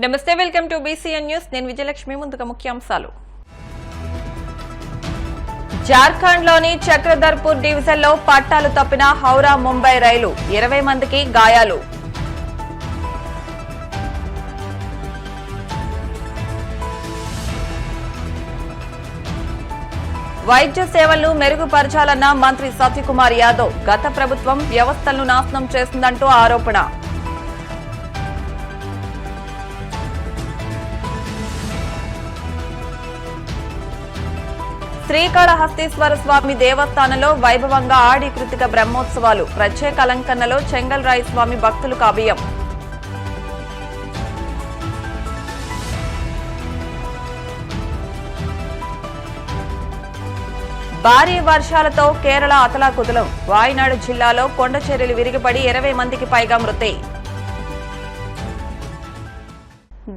నమస్తే, welcome to BCN news. నేను విజయలక్ష్మి. ముందుగా ముఖ్యాంశాలు. జార్ఖండ్లోని చక్రధర్పూర్ డివిజన్లో పట్టాలు తప్పిన హౌరా ముంబై రైలు, 20 మందికి గాయాలు. వైద్య సేవలను మెరుగుపరచాలన్న మంత్రి సత్యకుమార్ యాదవ్. గత ప్రభుత్వం వ్యవస్థలను నాశనం చేసిందంటూ ఆరోపణ. శ్రీకాళహస్తీశ్వర స్వామి దేవస్థానంలో వైభవంగా ఆడి కృతిక బ్రహ్మోత్సవాలు. ప్రత్యేక అలంకరణలో చెంగల్రాయి స్వామి భక్తులకు అభయం. భారీ వర్షాలతో కేరళ అతలాకుతలం. వాయనాడు జిల్లాలో కొండ చర్యలు విరిగిపడి 20 మందికి పైగా మృతి.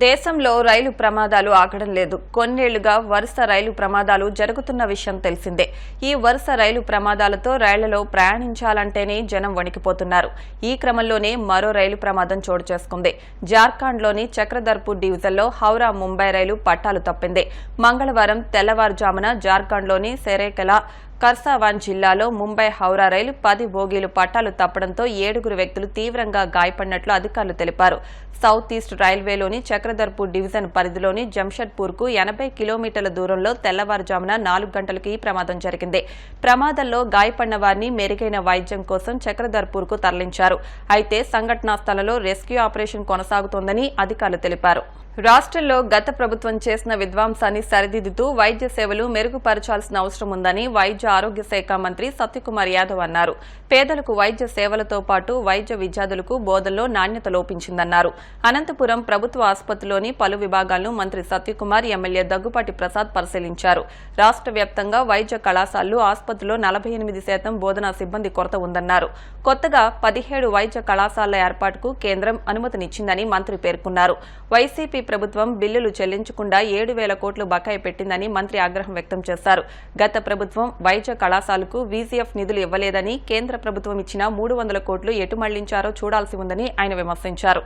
దేశంలో రైలు ప్రమాదాలు ఆగడం లేదు. కొన్నేళ్లుగా వరుస రైలు ప్రమాదాలు జరుగుతున్న విషయం తెలిసిందే. ఈ వరుస రైలు ప్రమాదాలతో రైళ్లలో ప్రయాణించాలంటేనే జనం వణికిపోతున్నారు. ఈ క్రమంలోనే మరో రైలు ప్రమాదం చోటు చేసుకుంది. జార్ఖండ్లోని చక్రధర్పూర్ డివిజన్లో హౌరా ముంబై రైలు పట్టాలు తప్పింది. మంగళవారం తెల్లవారుజామున జార్ఖండ్లోని సెరేకెలా కర్సావాన్ జిల్లాలో ముంబై హౌరా రైలు 10 బోగీలు పట్టాలు తప్పడంతో 7 వ్యక్తులు తీవ్రంగా గాయపడినట్లు అధికారులు తెలిపారు. సౌత్ ఈస్ట్ రైల్వేలోని చక్రధర్పూర్ డివిజన్ పరిధిలోని జంషెడ్పూర్కు 80 కిలోమీటర్ల దూరంలో తెల్లవారుజామున 4 గంటలకు ఈ ప్రమాదం జరిగింది. ప్రమాదంలో గాయపడిన వారిని మెరుగైన వైద్యం కోసం చక్రధర్పూర్కు తరలించారు. అయితే సంఘటనా స్థలంలో రెస్క్యూ ఆపరేషన్ కొనసాగుతోందని అధికారులు తెలిపారు. రాష్ట్రంలో గత ప్రభుత్వం చేసిన విధ్వంసాన్ని సరిదిద్దుతూ వైద్య సేవలు మెరుగుపరచాల్సిన అవసరం ఉందని వైద్య ఆరోగ్య శాఖ మంత్రి సత్యకుమార్ యాదవ్ అన్నారు. పేదలకు వైద్య సేవలతో పాటు వైద్య విద్యార్థులకు బోధనలో నాణ్యత లోపించిందన్నారు. అనంతపురం ప్రభుత్వ ఆసుపత్రిలోని పలు విభాగాలను మంత్రి సత్యకుమార్, ఎమ్మెల్యే దగ్గుపాటి ప్రసాద్ పరిశీలించారు. రాష్ట్ర వ్యాప్తంగా వైద్య కళాశాలలు, ఆసుపత్రిలో 48% బోధనా సిబ్బంది కొరత ఉందన్నారు. కొత్తగా 17 వైద్య కళాశాలల ఏర్పాటుకు కేంద్రం అనుమతినిచ్చిందని మంత్రి పేర్కొన్నారు. వైసీపీ ప్రభుత్వం బిల్లులు చెల్లించకుండా 7,000 కోట్లు బకాయి పెట్టిందని మంత్రి ఆగ్రహం వ్యక్తం చేశారు. గత ప్రభుత్వం వైద్య కళాశాలకు VCF నిధులు ఇవ్వలేదని, కేంద్ర ప్రభుత్వం ఇచ్చిన 300 కోట్లు ఎటు మళ్లించారో చూడాల్సి ఉందని ఆయన విమర్శించారు.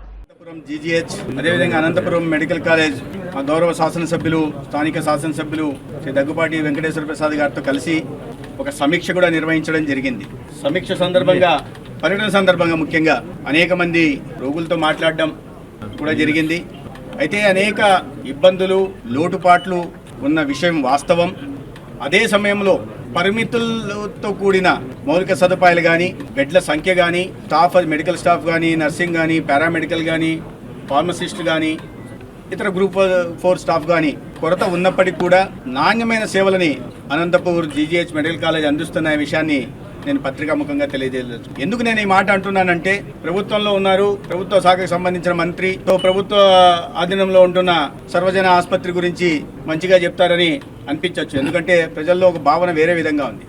GGH అదేవిధంగా అనంతపురం మెడికల్ కాలేజ్ గౌరవ శాసనసభ్యులు, స్థానిక శాసనసభ్యులు శ్రీ దగ్గుపాటి వెంకటేశ్వర ప్రసాద్ గారితో కలిసి ఒక సమీక్ష కూడా నిర్వహించడం జరిగింది. సమీక్ష సందర్భంగా, పర్యటన సందర్భంగా ముఖ్యంగా అనేక మంది రోగులతో మాట్లాడడం కూడా జరిగింది. అయితే అనేక ఇబ్బందులు, లోటుపాట్లు ఉన్న విషయం వాస్తవం. అదే సమయంలో పరిమితులతో కూడిన మౌలిక సదుపాయాలు కానీ, బెడ్ల సంఖ్య కానీ, స్టాఫ్, మెడికల్ స్టాఫ్ కానీ, నర్సింగ్ కానీ, పారామెడికల్ కానీ, ఫార్మసిస్ట్ కానీ, ఇతర గ్రూప్ 4 స్టాఫ్ కానీ కొరత ఉన్నప్పటికీ కూడా నాణ్యమైన సేవలని అనంతపూర్ GGH మెడికల్ కాలేజ్ అందిస్తున్న విషయాన్ని నేను పత్రికాముఖంగా తెలియజేయలేదు. ఎందుకు నేను ఈ మాట అంటున్నానంటే, ప్రభుత్వంలో ఉన్నారు, ప్రభుత్వ శాఖకు సంబంధించిన మంత్రితో ప్రభుత్వ ఆధీనంలో ఉంటున్న సర్వజన ఆసుపత్రి గురించి మంచిగా చెప్తారని అనిపించవచ్చు. ఎందుకంటే ప్రజల్లో ఒక భావన వేరే విధంగా ఉంది.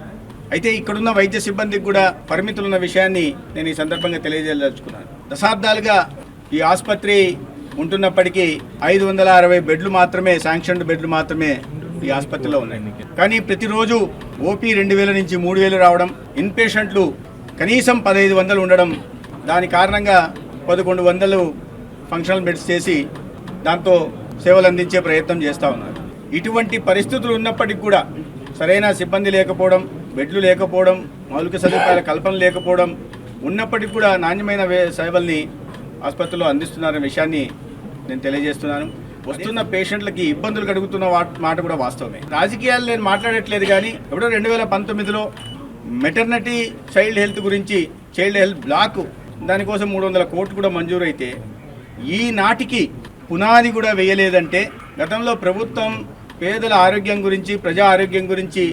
అయితే ఇక్కడున్న వైద్య సిబ్బందికి కూడా పరిమితులు ఉన్న విషయాన్ని నేను ఈ సందర్భంగా తెలియజేయదలుచుకున్నాను. దశాబ్దాలుగా ఈ ఆసుపత్రి ఉంటున్నప్పటికీ 560 బెడ్లు మాత్రమే, శాంక్షన్డ్ బెడ్లు మాత్రమే ఈ ఆసుపత్రిలో ఉన్నాయి. కానీ ప్రతిరోజు OP 2,000 నుంచి 3,000 రావడం, ఇన్ పేషెంట్లు కనీసం 1,500 ఉండడం, దాని కారణంగా 1,100 ఫంక్షనల్ బెడ్స్ చేసి దాంతో సేవలు అందించే ప్రయత్నం చేస్తూ ఉన్నారు. ఇటువంటి పరిస్థితులు ఉన్నప్పటికీ కూడా సరైన సిబ్బంది లేకపోవడం, బెడ్లు లేకపోవడం, మౌలిక సదుపాయాల కల్పన లేకపోవడం ఉన్నప్పటికీ కూడా నాణ్యమైన సేవల్ని ఆసుపత్రిలో అందిస్తున్నారనే విషయాన్ని నేను తెలియజేస్తున్నాను. వస్తున్న పేషెంట్లకి ఇబ్బందులు కలుగుతున్న మాట కూడా వాస్తవమే. రాజకీయాలు నేను మాట్లాడట్లేదు, కానీ ఎప్పుడో 2019లో మెటర్నిటీ చైల్డ్ హెల్త్ గురించి, చైల్డ్ హెల్త్ బ్లాక్, దానికోసం 300 కోట్లు కూడా మంజూరు అయితే ఈ నాటికి పునాది కూడా వేయలేదంటే గతంలో ప్రభుత్వం పేదల ఆరోగ్యం గురించి, ప్రజా ఆరోగ్యం గురించి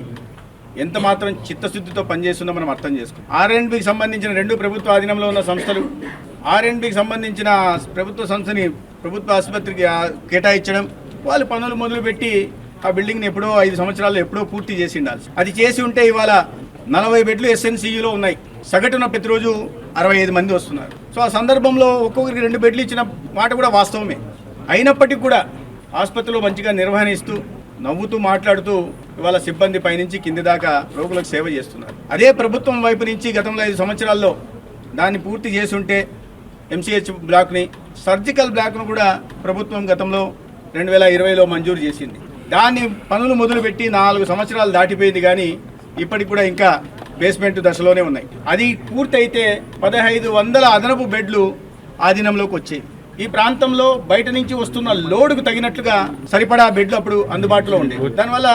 ఎంత మాత్రం చిత్తశుద్ధితో పనిచేస్తుందో మనం అర్థం చేసుకోవాలి. R&Bకి సంబంధించిన 2 ప్రభుత్వ ఆధీనంలో ఉన్న సంస్థలు, R&Bకి సంబంధించిన ప్రభుత్వ సంస్థని ప్రభుత్వ ఆసుపత్రికి కేటాయించడం, వాళ్ళు పనులు మొదలుపెట్టి ఆ బిల్డింగ్ని ఎప్పుడో 5 సంవత్సరాల్లో ఎప్పుడో పూర్తి చేసి ఉండాలి. అది చేసి ఉంటే ఇవాళ 40 బెడ్లు SNCUలో ఉన్నాయి. సగటున ప్రతిరోజు 65 మంది వస్తున్నారు. సో ఆ సందర్భంలో ఒక్కొక్కరికి 2 బెడ్లు ఇచ్చిన మాట కూడా వాస్తవమే. అయినప్పటికీ కూడా ఆసుపత్రిలో మంచిగా నిర్వహణిస్తూ, నవ్వుతూ, మాట్లాడుతూ ఇవాళ సిబ్బంది పైనుంచి కింది దాకా రోగులకు సేవ చేస్తున్నారు. అదే ప్రభుత్వం వైపు నుంచి గతంలో 5 సంవత్సరాల్లో దాన్ని పూర్తి చేసి ఉంటే MCH బ్లాక్ని, సర్జికల్ బ్లాక్ను కూడా ప్రభుత్వం గతంలో 2020లో మంజూరు చేసింది. దాన్ని పనులు మొదలుపెట్టి 4 సంవత్సరాలు దాటిపోయింది, కానీ ఇప్పటికి కూడా ఇంకా బేస్మెంట్ దశలోనే ఉన్నాయి. అది పూర్తయితే 1500 అదనపు బెడ్లు ఆధీనంలోకి వచ్చాయి. ఈ ప్రాంతంలో బయట నుంచి వస్తున్న లోడుకు తగినట్లుగా సరిపడా బెడ్లు అప్పుడు అందుబాటులో ఉండేవి. దానివల్ల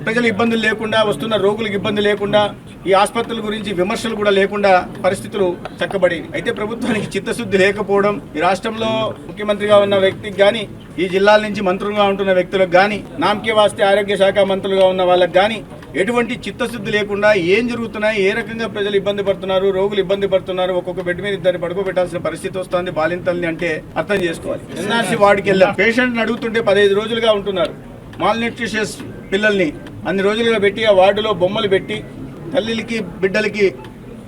ప్రజలు ఇబ్బందులు లేకుండా, వస్తున్న రోగులకు ఇబ్బంది లేకుండా, ఈ ఆసుపత్రుల గురించి విమర్శలు కూడా లేకుండా పరిస్థితులు చక్కబడేవి. అయితే ప్రభుత్వానికి చిత్తశుద్ధి లేకపోవడం, ఈ రాష్ట్రంలో ముఖ్యమంత్రిగా ఉన్న వ్యక్తికి కానీ, ఈ జిల్లాల నుంచి మంత్రులుగా ఉంటున్న వ్యక్తులకు కానీ, నామకే వాస్తే ఆరోగ్య శాఖ మంత్రులుగా ఉన్న వాళ్ళకి కానీ ఎటువంటి చిత్తశుద్ధి లేకుండా ఏం జరుగుతున్నాయి, ఏ రకంగా ప్రజలు ఇబ్బంది పడుతున్నారు, రోగులు ఇబ్బంది పడుతున్నారు, ఒక్కొక్క బెడ్ మీద ఇద్దరిని పడుకోబెట్టాల్సిన పరిస్థితి వస్తుంది బాలింతల్ని అంటే అర్థం చేసుకోవాలి. ఎన్ఆర్సీ వార్డుకి వెళ్ళాం, పేషెంట్ని అడుగుతుంటే 15 రోజులుగా ఉంటున్నారు. మాల్ న్యూట్రిషియస్ పిల్లల్ని అన్ని రోజులుగా పెట్టి ఆ వార్డులో బొమ్మలు పెట్టి తల్లికి బిడ్డలకి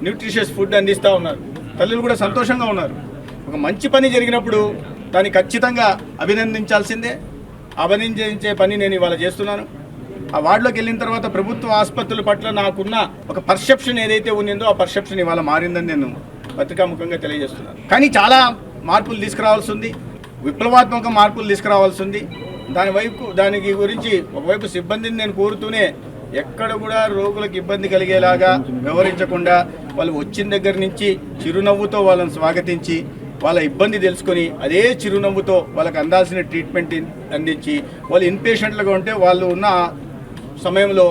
న్యూట్రిషియస్ ఫుడ్ అందిస్తూ ఉన్నారు. తల్లులు కూడా సంతోషంగా ఉన్నారు. ఒక మంచి పని జరిగినప్పుడు దాన్ని ఖచ్చితంగా అభినందించాల్సిందే. అభినందించే పని నేను ఇవాళ చేస్తున్నాను. ఆ వార్డులోకి వెళ్ళిన తర్వాత ప్రభుత్వ ఆసుపత్రుల పట్ల నాకున్న ఒక పర్సెప్షన్ ఏదైతే ఉందో ఆ పర్సెప్షన్ ఇవాళ మారిందని నేను పత్రికాముఖంగా తెలియజేస్తున్నాను. కానీ చాలా మార్పులు తీసుకురావాల్సి ఉంది, విప్లవాత్మక మార్పులు తీసుకురావాల్సి ఉంది. దానికి గురించి ఒకవైపు సిబ్బందిని నేను కోరుతూనే ఎక్కడ కూడా రోగులకు ఇబ్బంది కలిగేలాగా వ్యవహరించకుండా వాళ్ళు వచ్చిన దగ్గర నుంచి చిరునవ్వుతో వాళ్ళని స్వాగతించి వాళ్ళ ఇబ్బంది తెలుసుకొని అదే చిరునవ్వుతో వాళ్ళకి అందాల్సిన ట్రీట్మెంట్ అందించి, వాళ్ళు ఇన్పేషెంట్లుగా ఉంటే వాళ్ళు ఉన్న సమయంలో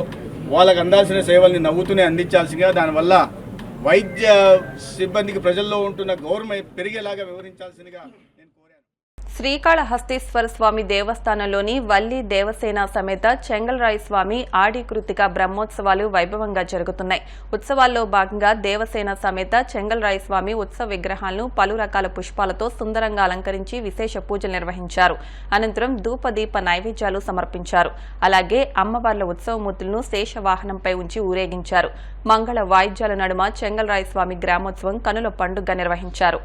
వాళ్ళకు అందాల్సిన సేవల్ని నవ్వుతూనే అందించాల్సిందిగా, దానివల్ల వైద్య సిబ్బందికి ప్రజల్లో ఉంటున్న గౌరవం పెరిగేలాగా వివరించాల్సిందిగా నేను కోరాను. శ్రీకాళహస్తీశ్వర స్వామి దేవస్థానంలోని వల్లి దేవసేన సమేత చెంగల్రాయి స్వామి ఆడి కృతిక బ్రహ్మోత్సవాలు వైభవంగా జరుగుతున్నాయి. ఉత్సవాల్లో భాగంగా దేవసేన సమేత చెంగల్రాయి స్వామి ఉత్సవ విగ్రహాలను పలు రకాల పుష్పాలతో సుందరంగా అలంకరించి విశేష పూజలు నిర్వహించారు. అనంతరం ధూపదీప నైవేద్యాలు సమర్పించారు. అలాగే అమ్మవార్ల ఉత్సవమూర్తులను శేషవాహనంపై ఉంచి ఊరేగించారు. మంగళ వాయిద్యాల నడుమ చెంగల్రాయి స్వామి గ్రామోత్సవం కనుల పండుగ నిర్వహించారు.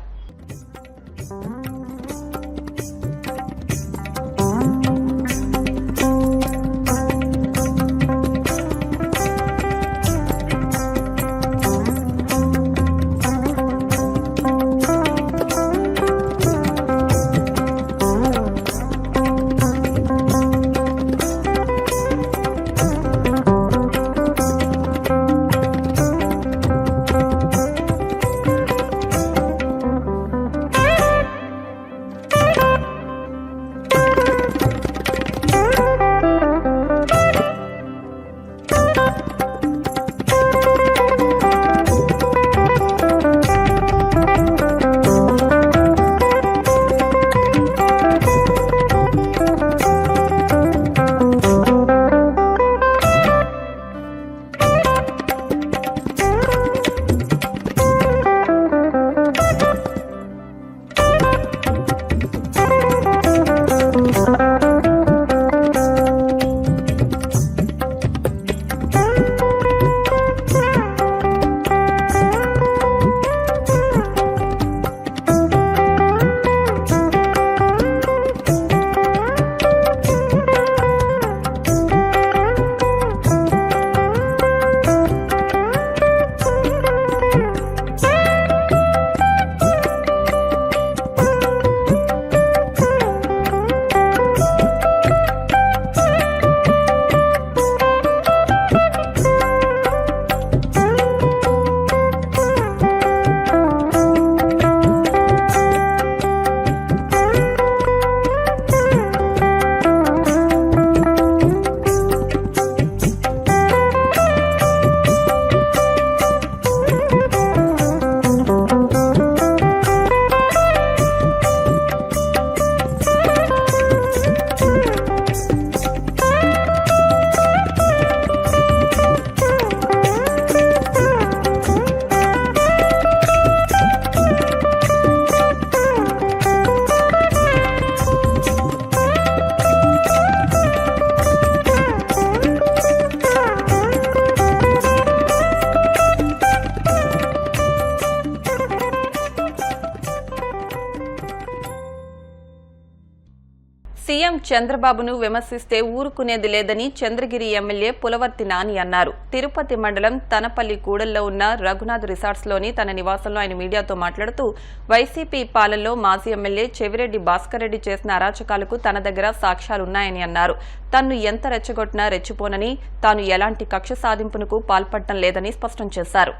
సీఎం చంద్రబాబును విమర్శిస్తే ఊరుకునేది లేదని చంద్రగిరి ఎమ్మెల్యే పులవర్తి నాని అన్నారు. తిరుపతి మండలం తనపల్లి కూడల్లో ఉన్న రఘునాథ్ రిసార్ట్స్లోని తన నివాసంలో ఆయన మీడియాతో మాట్లాడుతూ వైసీపీ పాలనలో మాజీ ఎమ్మెల్యే చెవిరెడ్డి భాస్కర్ రెడ్డి చేసిన అరాచకాలకు తన దగ్గర సాక్ష్యాలున్నాయని అన్నారు. తన్ను ఎంత రెచ్చగొట్టినా రెచ్చిపోనని, తాను ఎలాంటి కక్ష సాధింపునకు పాల్పడటం లేదని స్పష్టం చేశారు.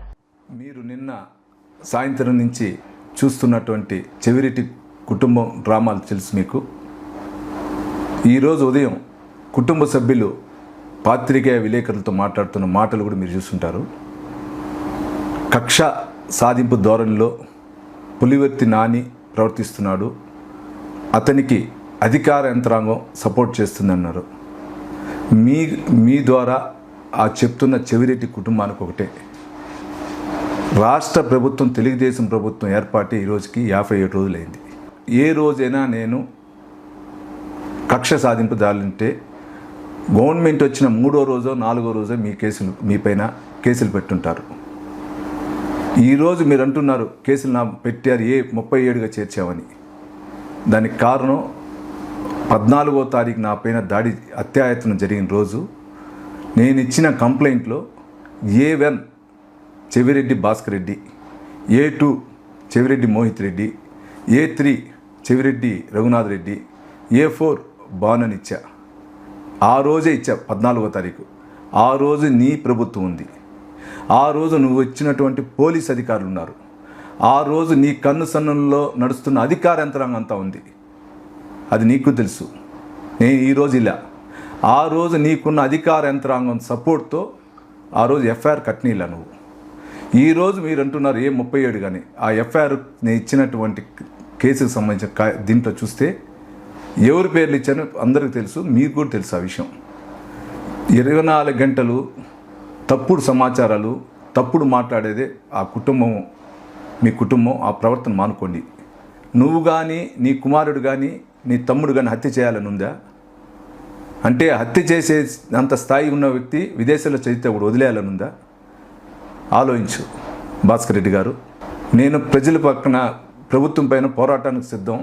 మీరు నిన్న సాయంత్రం నుంచి చూస్తున్నటువంటి చెవిరెడ్డి కుటుంబం డ్రామాలు తెలుసు మీకు. ఈరోజు ఉదయం కుటుంబ సభ్యులు పాత్రికేయ విలేకరులతో మాట్లాడుతున్న మాటలు కూడా మీరు చూస్తుంటారు. కక్ష సాధింపు ధోరణిలో పులివర్తి నాని ప్రవర్తిస్తున్నాడు. అతనికి అధికార యంత్రాంగం సపోర్ట్ చేస్తుందన్నారు. మీ ద్వారా ఆ చెప్తున్న చెవిరెడ్డి కుటుంబానికి ఒకటే, రాష్ట్ర ప్రభుత్వం తెలుగుదేశం ప్రభుత్వం ఏర్పాటు ఈ రోజుకి 57 రోజులైంది. ఏ రోజైనా నేను కక్ష సాధింపు దారులుంటే గవర్నమెంట్ వచ్చిన 3వ రోజో 4వ రోజో మీ పైన కేసులు పెట్టుంటారు. ఈరోజు మీరు అంటున్నారు కేసులు నా పెట్టారు 37గా చేర్చామని. దానికి కారణం 14వ తారీఖు నా పైన దాడి అత్యాయత్నం జరిగిన రోజు నేను ఇచ్చిన కంప్లైంట్లో A1 Chevireddy Bhaskar Reddy, A2 Chevireddy Mohit Reddy, A3 Chevireddy Raghunath Reddy, A4 బానని ఇచ్చా. ఆ రోజే ఇచ్చా 14వ తారీఖు. ఆ రోజు నీ ప్రభుత్వం ఉంది. ఆ రోజు నువ్వు ఇచ్చినటువంటి పోలీస్ అధికారులు ఉన్నారు. ఆ రోజు నీ కన్ను సన్నుల్లో నడుస్తున్న అధికార యంత్రాంగం అంతా ఉంది. అది నీకు తెలుసు. నేను ఈరోజు ఇలా ఆ రోజు నీకున్న అధికార యంత్రాంగం సపోర్ట్తో ఆ రోజు ఎఫ్ఐఆర్ కట్నీలా నువ్వు. ఈరోజు మీరు అంటున్నారు 37 కానీ ఆ ఎఫ్ఐఆర్ నేను ఇచ్చినటువంటి కేసుకు సంబంధించిన దీంట్లో చూస్తే ఎవరి పేర్లు ఇచ్చారో అందరికీ తెలుసు, మీకు కూడా తెలుసు ఆ విషయం. 24 గంటలు తప్పుడు సమాచారాలు, తప్పుడు మాట్లాడేదే ఆ కుటుంబం, మీ కుటుంబం. ఆ ప్రవర్తన మానుకోండి. నువ్వు కానీ నీ కుమారుడు కానీ నీ తమ్ముడు కానీ హత్య చేయాలని ఉందా? అంటే హత్య చేసే అంత స్థాయి ఉన్న వ్యక్తి విదేశాల్లో చదివితే కూడా వదిలేయాలని ఉందా? ఆలోచించు భాస్కర్ రెడ్డి గారు. నేను ప్రజల పక్కన ప్రభుత్వం పైన పోరాటానికి సిద్ధం,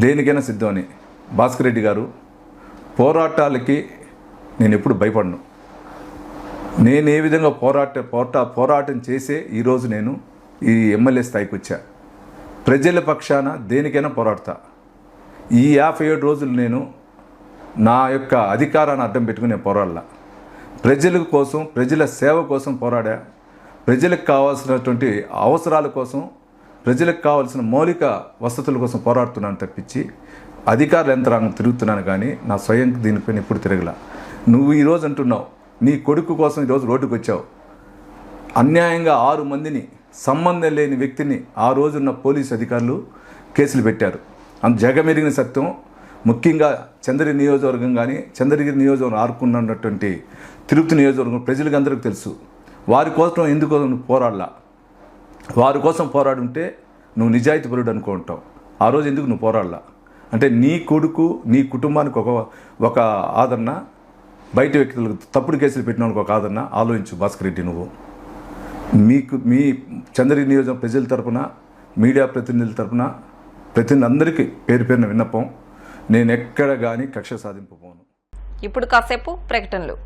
దేనికైనా సిద్ధం అని. భాస్కర్ రెడ్డి గారు, పోరాటాలకి నేను ఎప్పుడు భయపడను. నేను ఏ విధంగా పోరాటం చేసే ఈరోజు నేను ఈ ఎమ్మెల్యే స్థాయికి వచ్చా. ప్రజల పక్షాన దేనికైనా పోరాడతా. ఈ 57 రోజులు నేను నా యొక్క అధికారాన్ని అడ్డం పెట్టుకుని నేను పోరాడలా. ప్రజల కోసం, ప్రజల సేవ కోసం పోరాడా. ప్రజలకు కావాల్సినటువంటి అవసరాల కోసం, ప్రజలకు కావాల్సిన మౌలిక వసతుల కోసం పోరాడుతున్నాను తప్పించి అధికార యంత్రాంగం తిరుగుతున్నాను కానీ నా స్వయం దీనిపైన ఎప్పుడు తిరగల. నువ్వు ఈరోజు అంటున్నావు నీ కొడుకు కోసం ఈరోజు రోడ్డుకు వచ్చావు. అన్యాయంగా 6 మందిని, సంబంధం లేని వ్యక్తిని ఆ రోజున్న పోలీసు అధికారులు కేసులు పెట్టారు. జగమెరిగిన సత్యం. ముఖ్యంగా చంద్రగిరి నియోజకవర్గం కానీ, చంద్రగిరి నియోజకవర్గం ఆరుకున్నటువంటి తిరుపతి నియోజకవర్గం ప్రజలకు అందరికీ తెలుసు. వారి కోసం ఎందుకు నువ్వు పోరాడలా? వారి కోసం పోరాడుంటే నువ్వు నిజాయితీపరుడు అనుకుంటావు. ఆ రోజు ఎందుకు నువ్వు పోరాడలా? అంటే నీ కొడుకు, నీ కుటుంబానికి ఒక ఆదరణ, బయట వ్యక్తులకు తప్పుడు కేసులు పెట్టిన వాళ్ళకి ఒక ఆదరణ. ఆలోచించు భాస్కర్ రెడ్డి. నువ్వు మీ చంద్రగిరి నియోజకవర్గం ప్రజల తరపున, మీడియా ప్రతినిధుల తరపున ప్రతినిధులందరికీ పేరు పేరున విన్నపం, నేను ఎక్కడ కానీ కక్ష సాధింపు పోను. ఇప్పుడు కాసేపు ప్రకటనలు.